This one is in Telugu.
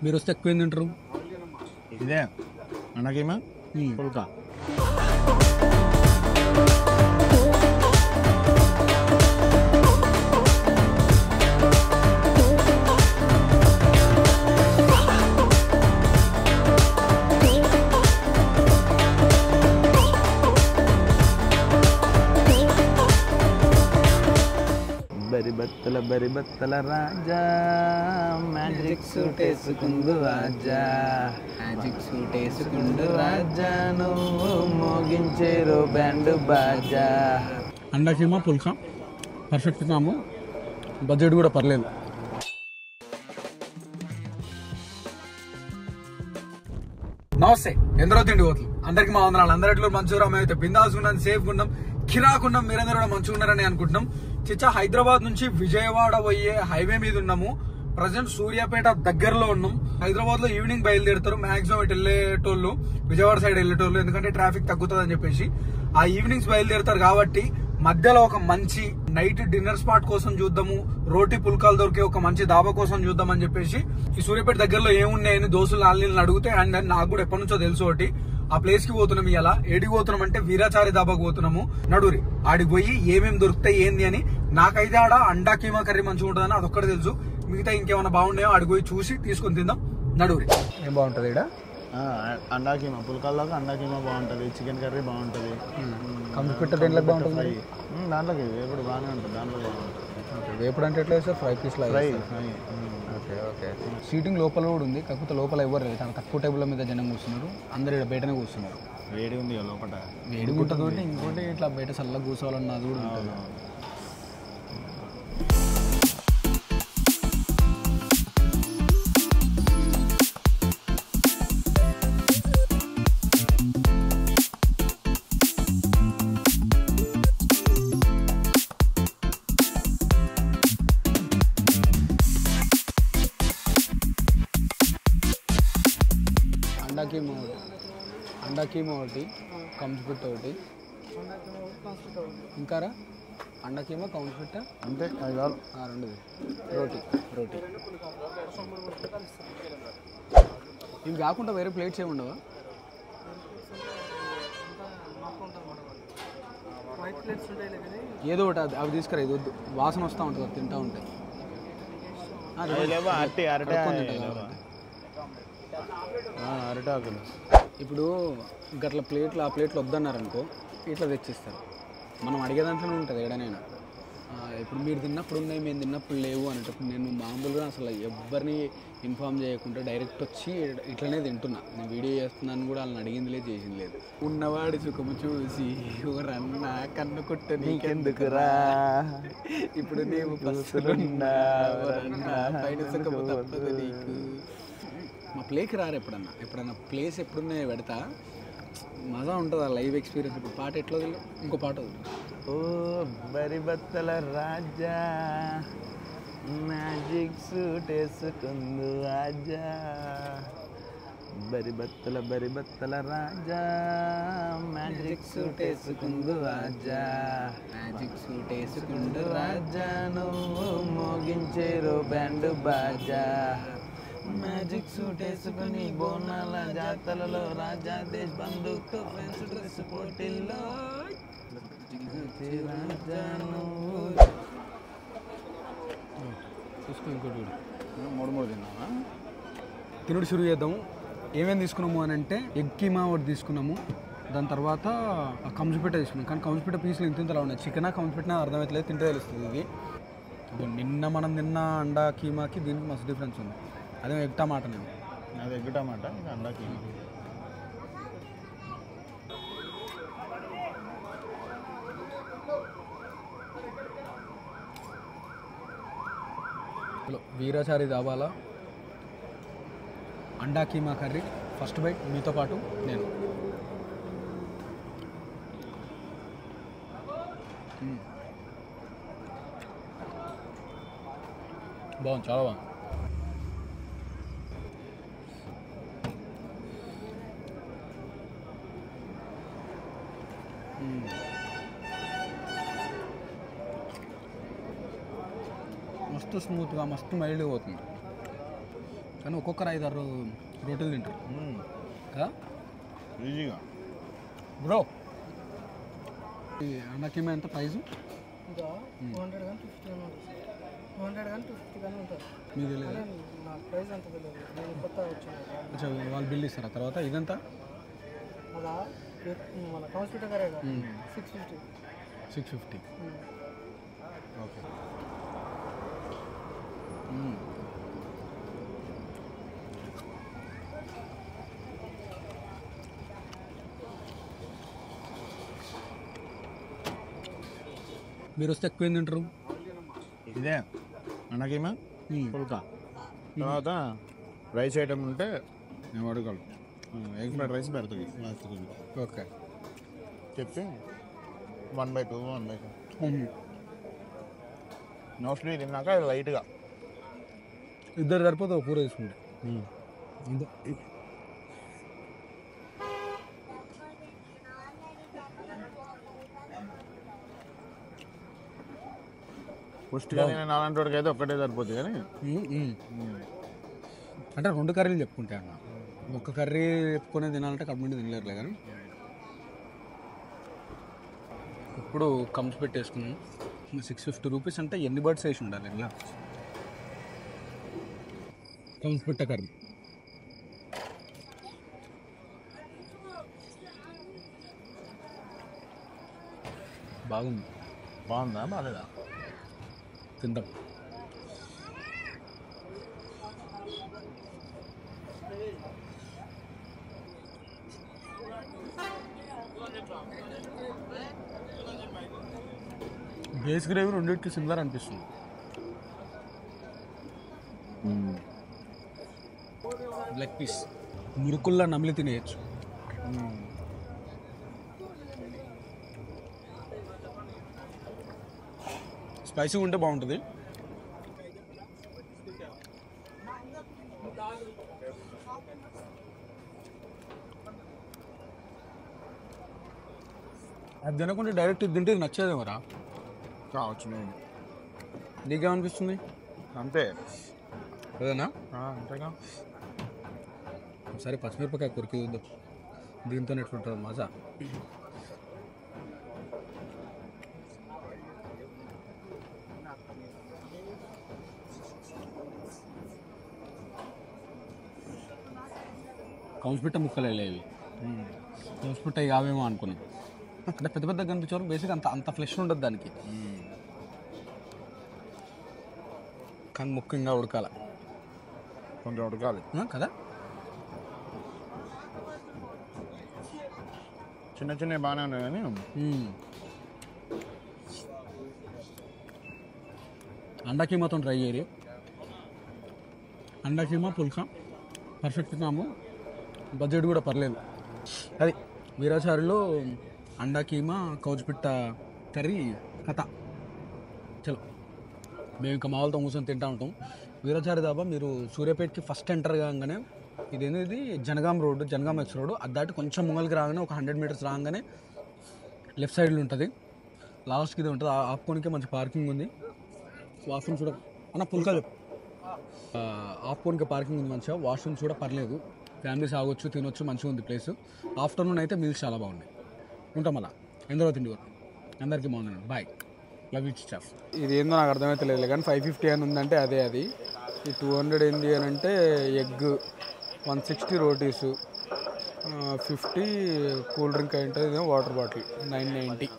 మీరు వస్తే ఎక్కువ ఏం తింటారు? ఇదే మనకేమో పుల్కా. బరిబత్తల రాజా మ్యాజిక్ సూట్ వేసుకుందు రాజా, మ్యాజిక్ సూట్ వేసుకుందు రాజా, నువ్వు మోగించేరు బ్యాండ్ బాజా. అండా కీమా పుల్కా పర్ఫెక్ట్ తిన్నాము, బడ్జెట్ కూడా పర్లేదు. నమస్తే, ఎందరో తిండి పోతుంది అందరికి మా వందనాలు. అందరిలో మంచిగా మేమైతే బిందాస్ ఉన్నాం, సేఫ్గా ఉన్నాం, కిరాకున్నాం. మీరందరూ కూడా మంచిగా ఉన్నారని అనుకుంటున్నాం. చిచ్చా హైదరాబాద్ నుంచి విజయవాడ పోయే హైవే మీద ఉన్నాము. ప్రజెంట్ సూర్యాపేట దగ్గరలో ఉన్నాం. హైదరాబాద్ లో ఈవినింగ్ బయలుదేరుతారు మాక్సిమం ఇటు వెళ్ళేటోళ్ళు, విజయవాడ సైడ్ వెళ్ళేటోళ్ళు, ఎందుకంటే ట్రాఫిక్ తగ్గుతుంది అని చెప్పేసి ఆ ఈవినింగ్స్ బయలుదేరుతారు. కాబట్టి మధ్యలో ఒక మంచి నైట్ డిన్నర్ స్పాట్ కోసం చూద్దాము, రోటీ పుల్కాలు దొరికే ఒక మంచి దాబా కోసం చూద్దాం అని చెప్పేసి ఈ సూర్యాపేట దగ్గరలో ఏమున్నాయని దోస్తులు ఆన్లైన్ అడిగితే, అండ్ నాకు కూడా ఎప్పటి నుంచో తెలుసు ఒకటి, ఆ ప్లేస్ కి పోతున్నాం. ఇలా ఏడికి పోతున్నాం అంటే వీరాచారి దాబాకు పోతున్నాము. నడురి ఆడికి పోయి ఏమేమి దొరుకుతాయి ఏంది అని. నాకైతే ఆడ అండా కీమా కర్రీ మంచిగా ఉంటుందని అదొక్కటి తెలుసు, మిగతా ఇంకేమైనా బాగున్నాయో ఆడికి పోయి చూసి తీసుకొని తిందాం. నడురి ఏం బాగుంటుంది ఇక్కడ? అండా కీమా పుల్కాల్లోకి అండా కీమా బాగుంటుంది, చికెన్ కర్రీ బాగుంటుంది, కంప్యూటర్ దేంట్లో బాగుంటుంది? దాంట్లోకి వేపుడు బాగానే ఉంటుంది, దాంట్లో బాగుంటుంది. వేపుడు అంటే ఎట్లా వేస్తారు? Fry piece fry. Okay okay. Seating లోపల కూడా ఉంది, కాకపోతే లోపల ఎవరు లేదు, చాలా తక్కువ టేబుల్ మీద జనం కూర్చున్నారు. అందరు ఇక్కడ బయటనే కూర్చున్నారు. వేడి ఉంది లోపల, వేడి ఉంటుంది. ఇంకోటి ఇట్లా బయట చల్లగా కూర్చోవాలన్న అది కూడా ఉంటుంది. అండా కీమా ఒకటి, కంప్యూటర్ ఒకటి, ఇంకా అండా కీమా కంప్యూటర్ అంతే. రెండుది రోటీ. ఇవి కాకుండా వేరే ప్లేట్స్ ఏమి ఉండవా? ఏదో ఒకటి అవి తీసుకురా, ఇది వద్దు, వాసన వస్తూ ఉంటుంది తింటా ఉంటాయి. అరటాకులు ఇప్పుడు గట్ల ప్లేట్లు ఆ ప్లేట్లు వద్దన్నారనుకో ఇట్లా తెచ్చిస్తారు. మనం అడిగే దాంట్లోనే ఉంటుంది ఎడనైనా. ఇప్పుడు మీరు తిన్నప్పుడు ఉన్నాయి, మేము తిన్నప్పుడు లేవు అనేటప్పుడు నేను మామూలుగా అసలు ఎవరిని ఇన్ఫామ్ చేయకుండా డైరెక్ట్ వచ్చి ఇట్లనే తింటున్నా. నేను వీడియో చేస్తున్నాను కూడా వాళ్ళని అడిగింది లేదు, చేసింది లేదు. ఉన్నవాడి సుఖము చూసి రన్న కన్ను కుట్ట నీకెందుకురా, ఇప్పుడు నీవు పైన సుఖము తప్పదు నీకు. మా ప్లేకి రారు ఎప్పుడన్నా ప్లేస్ ఎప్పుడున్నా పెడతా, మజా ఉంటుంది ఆ లైవ్ ఎక్స్పీరియన్స్. ఇప్పుడు పాట ఎట్లా వదిలే, ఇంకో పాట వదిలే. ఓ బరిబత్తల రాజా మ్యాజిక్ సూట్ వేసుకుందు రాజా, బరిబత్తల రాజా మ్యాజిక్ సూట్ వేసుకుందు రాజా, మ్యాజిక్ సూట్ వేసుకుంటూ రాజా, నువ్వు మోగించేరు బ్యాండ్ బాజా, మ్యాజిక్ సూట్ వేసుకుని బోనాల జాతరలో రాజా దేశ్ బంధుతో ఫ్రెండ్స్ డ్రెస్ పోటీల్లో చూసుకో. ఇంకోటి మూడు తిన్నావా? తినుడు షురు చేద్దాము. ఏమేమి తీసుకున్నాము అని అంటే ఎగ్ కీమా ఒకటి తీసుకున్నాము, దాని తర్వాత కంచుపేట తీసుకున్నాం. కానీ కంచుపేట పీసులు ఇంతలా ఉన్నాయి. చికెన్ కంచుపెట్టినా అర్థమవుతలేదు, తింటే తెలుస్తుంది. ఇది మనం తిన్న అండా కీమాకి దీనికి మస్తు డిఫరెన్స్ ఉంది. అదే ఎగ్ టమాటా. అది ఎగ్ టమాటా, ఇది అండా కీమా. వీరాచారి దాబాల అండా కీమా కర్రీ ఫస్ట్ బైట్, మీతో పాటు నేను. బాగుంది, చాలా బాగుంది. మస్తు స్మూత్గా, మస్తు మైల్డ్గా పోతుంది. కానీ ఒక్కొక్కరు 5-6 రోటీలు తింటారు కదా ఈజీగా. బ్రో ఈ అండా కీమా ఎంత ప్రైస్? ఇంకా 200 కానీ 50 కానీ ఉంటుంది. 200 కానీ 50 కానీ ఉంటుంది. మీకు తెలియదు? నాకు ప్రైస్ అంత తెలియదు, నేను కొత్త వచ్చాను. వాళ్ళు బిల్ ఇస్తారా తర్వాత? ఇదంతా అలా మన కాన్స్పిటర్ గారే 650. 650. ఓకే. మీరు వస్తే ఎక్కువ ఏం తింటారు? ఇదే అన్నకేమో పుల్కా, తర్వాత రైస్ ఐటమ్ ఉంటే నేను అడగలను. ఎగ్ ఫ్రైడ్ రైస్ పెడతాయి లాస్ట్. ఓకే చెప్పి 1/2 1/2 మోస్ట్లీ తిన్నాక లైట్గా ఇద్దరు సరిపోతే ఒక కూర తీసుకుంటే పుష్టిగా నేను అలాంటి వాడికి అయితే ఒక్కటే సరిపోతుంది కానీ అంటే 2 కర్రీలు చెప్పుకుంటే అన్న. ఒక కర్రీ చెప్పుకునే తినాలంటే కడుపు నుండి తినలేరులే కానీ. ఇప్పుడు కమ్స్ పెట్టేసుకున్నాం. 650 రూపీస్ అంటే ఎన్ని బర్డ్స్ వేసి ఉండాలి ఇలా? కమ్స్ పెట్ట కర్రీ బాగుంది. బాగుందా బాగాలేదా? తింటాం. బేస్ గ్రేవీ రెండింటికి సిమిలర్ అనిపిస్తుంది. లెగ్ పీస్ మురుకుల్లా నమిలి తినేయచ్చు. స్పైసీగా ఉంటే బాగుంటుంది. అది తినకుండా డైరెక్ట్ ఇది తింటే నచ్చేదేమరా? కావచ్చు. నేను నీకేమనిపిస్తుంది? అంతే అదేనా? అంతేగా. ఒకసారి పచ్చిమిరపకాయ కొరికి చూద్దాం, దీంతో ఎట్లుంటుంది మజా. కౌన్స్పిట్ట ముక్కలు వెళ్ళేవి. కౌన్స్పిట్ట కావేమో అనుకున్నాం. అంటే పెద్ద పెద్ద కనిపించేవారు. బేసిక్ అంత ఫ్లెష్ ఉండదు దానికి, కానీ ముఖ్యంగా ఉడకాల, కొంచెం ఉడకాలి కదా. చిన్న చిన్నవి బాగానే ఉన్నాయి కానీ అండా కీమాతో ట్రై చేయరు. అండా కీమా పుల్కా పర్ఫెక్ట్ కాము, బడ్జెట్ కూడా పర్లేదు. అది వీరాచారిలో అండా కీమా కౌజ్పిట్ట కర్రీ కథ. చలో మేము ఇంకా మామూలుతో కూర్చొని తింటూ ఉంటాం. వీరాచారి దాబా మీరు సూర్యాపేటకి ఫస్ట్ ఎంటర్ కాగానే ఇది Jangaon road, Jangaon X road. అది దాటి కొంచెం ముంగల్కి రాగానే ఒక 100 మీటర్స్ రాగానే లెఫ్ట్ సైడ్లో ఉంటుంది. లాస్ట్కి ఇది ఉంటుంది. ఆపుకోనికే మంచి పార్కింగ్ ఉంది. వాష్రూమ్స్ కూడా అన్న పుల్కా చెప్పు. ఆపుకోనికే పార్కింగ్ ఉంది మంచిగా. వాష్రూమ్స్ కూడా పర్లేదు, ఫ్యామిలీస్ ఆగొచ్చు, తినొచ్చు, మంచిగా ఉంది ప్లేస్. ఆఫ్టర్నూన్ అయితే మీల్స్ చాలా బాగున్నాయి. ఉంటాం అలా ఎందరో తిండి కూడా. అందరికీ బాగున్నాను. Bye, love you staff. ఇది ఏందో నాకు అర్థమైతే లేదు కానీ 550 అని ఉందంటే అదే అది. ఈ 200 ఏంది అని అంటే ఎగ్, 160 రోటీసు, 50 కూల్ డ్రింక్ అయింటుంది, వాటర్ బాటిల్ 990.